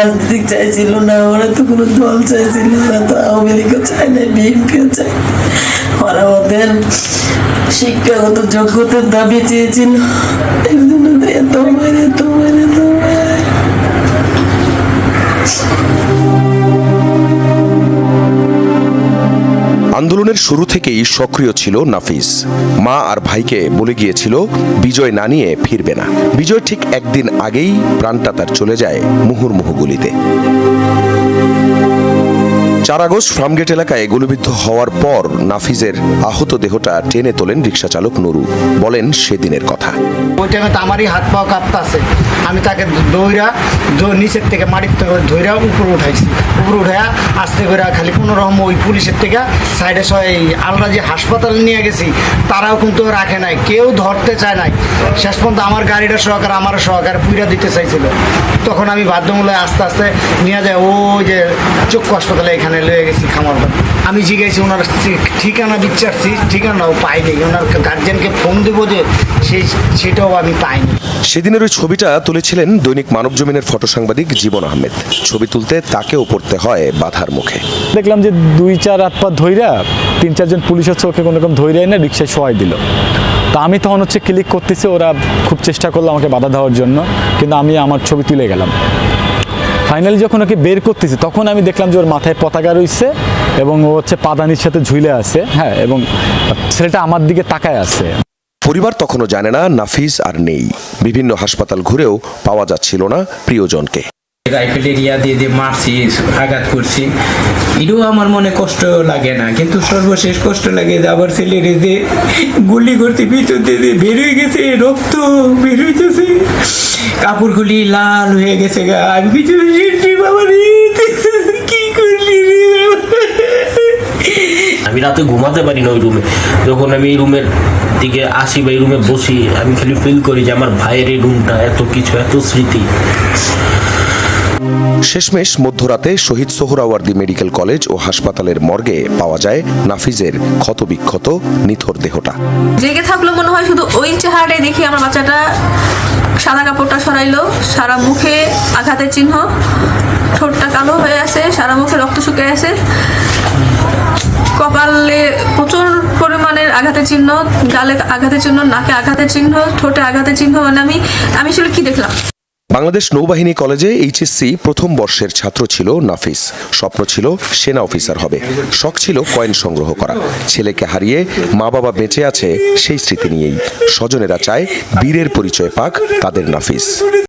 রাজনীতি চাইছিল না, ওরা তো কোনো দল চাইছিল না, তো আওয়ামী লীগও চায় না, বিএনপিও চায়। ওরা ওদের শিক্ষাগত যোগ্যতার দাবি চেয়েছিল, এর জন্য এত মারে এত মারে এত মারে। আন্দোলনের শুরু থেকেই সক্রিয় ছিল নাফিস। মা আর ভাইকে বলে গিয়েছিল বিজয় না নিয়ে ফিরবে না। বিজয় ঠিক একদিন আগেই প্রাণটা তার চলে যায় মুহুর্মুহু গুলিতে। 4 আগস্ট ফার্মগেট এলাকায় গুলিবিদ্ধ হওয়ার পর নাফিজের আহত দেহটা টেনে তোলেন রিকশা চালক নুরু। বলেন সেদিনের কথা। ওই টাইমে তো আমারই হাত পাও কাঁপতাছে, আমি তাকে নিচের থেকে মাটির থেকে ধৈরা উপরে উঠাইছি। উপরে উঠাইয়া আস্তে করে খালি কোনো রকম ওই পুলিশের থেকে সাইডে আমরা যে হাসপাতালে নিয়ে গেছি তারাও কিন্তু রাখে নাই, কেউ ধরতে চায় নাই। শেষ পর্যন্ত আমার গাড়িটা সহকারে আমার সহকারে পুইরা দিতে চাইছিল, তখন আমি বাধ্যমূলক আস্তে আস্তে নিয়ে যায় ওই যে চক্ষু হাসপাতালে এখানে লয়ে গেছি খামারবাড়ি। আমি জিজ্ঞাসি ওনার ঠিকানা বিচারছি, ঠিকানাও পাইনি। ওনার গার্জেনকে ফোন দেবো যে সেটাও আমি পাইনি। সেদিনের ওই ছবিটা তুলেছিলেন দৈনিক মানবজমিনের ফটো সাংবাদিক জীবন আহমেদ। ছবি তুলতে তাকেও পড়তে হয় বাধার মুখে। দেখলাম যে 2-4 হাত পা ধইরা 3-4 জন পুলিশের চোখে কোনো রকম ধইরাই না রিক্সায় শোয়াই দিল। তো আমি তখন ক্লিক করতেছি, ওরা খুব চেষ্টা করলো আমাকে বাধা দেওয়ার জন্য, কিন্তু আমি আমার ছবি তুলে গেলাম। ফাইনালি যখন ওকে বের করতেছি তখন আমি দেখলাম যে ওর মাথায় পতাকা রয়েছে এবং ও পাদানির সাথে ঝুলে আছে, হ্যাঁ, এবং ছেলেটা আমার দিকে তাকায় আছে। পরিবার তখনও জানে না নাফিস আর নেই। বিভিন্ন হাসপাতাল ঘুরেও পাওয়া যাচ্ছিল না প্রিয়জনকে। রাইফেলের দিয়ে মারছি, আঘাত করছি, এটাও আমার মনে কষ্ট লাগে না, কিন্তু সর্বশেষ কষ্ট লাগে যে আবার ছেলের যে গুলি করতে ভিতর দিয়ে বের হয়ে গেছে, রক্ত বের হইতেছে, কাপড়গুলি লাল হয়ে গেছে, আমি কিছু কি করলি। আমি রাতে ঘুমাতে পারি না ওই রুমে। যখন আমি এই রুমের দিকে আসি বা এই রুমে বসি, আমি খালি ফিল করি যে আমার ভাইয়ের এই রুমটা এত কিছু, এত স্মৃতি। শেষমেশ মধ্যরাতে শহীদ সোহরাওয়ার্দী মেডিকেল কলেজ ও হাসপাতালের মর্গে পাওয়া যায় নাফিজের ক্ষতবিক্ষত নিথর দেহটা। জেগে থাকলো মনে হয় শুধু ওই চেহারাটাই দেখি আমার বাচ্চাটা সাদা কাপড়টা সরাইলো, সারা মুখে আঘাতের চিহ্ন, ঠোঁটটা কালো হয়ে আছে, সারা মুখে রক্ত শুকিয়ে আছে, কপালে প্রচুর পরিমাণের আঘাতের চিহ্ন, গালে আঘাতের চিহ্ন, নাকে আঘাতের চিহ্ন, ঠোঁটে আঘাতের চিহ্ন। মানে আমি আসলে কি দেখলাম। বাংলাদেশ নৌবাহিনী কলেজে এইচএসসি প্রথম বর্ষের ছাত্র ছিল নাফিস। স্বপ্ন ছিল সেনা অফিসার হবে, শখ ছিল কয়েন সংগ্রহ করা। ছেলেকে হারিয়ে মা বাবা বেঁচে আছে সেই স্মৃতি নিয়েই স্বজনেরা চায় বীরের পরিচয় পাক তাদের নাফিস।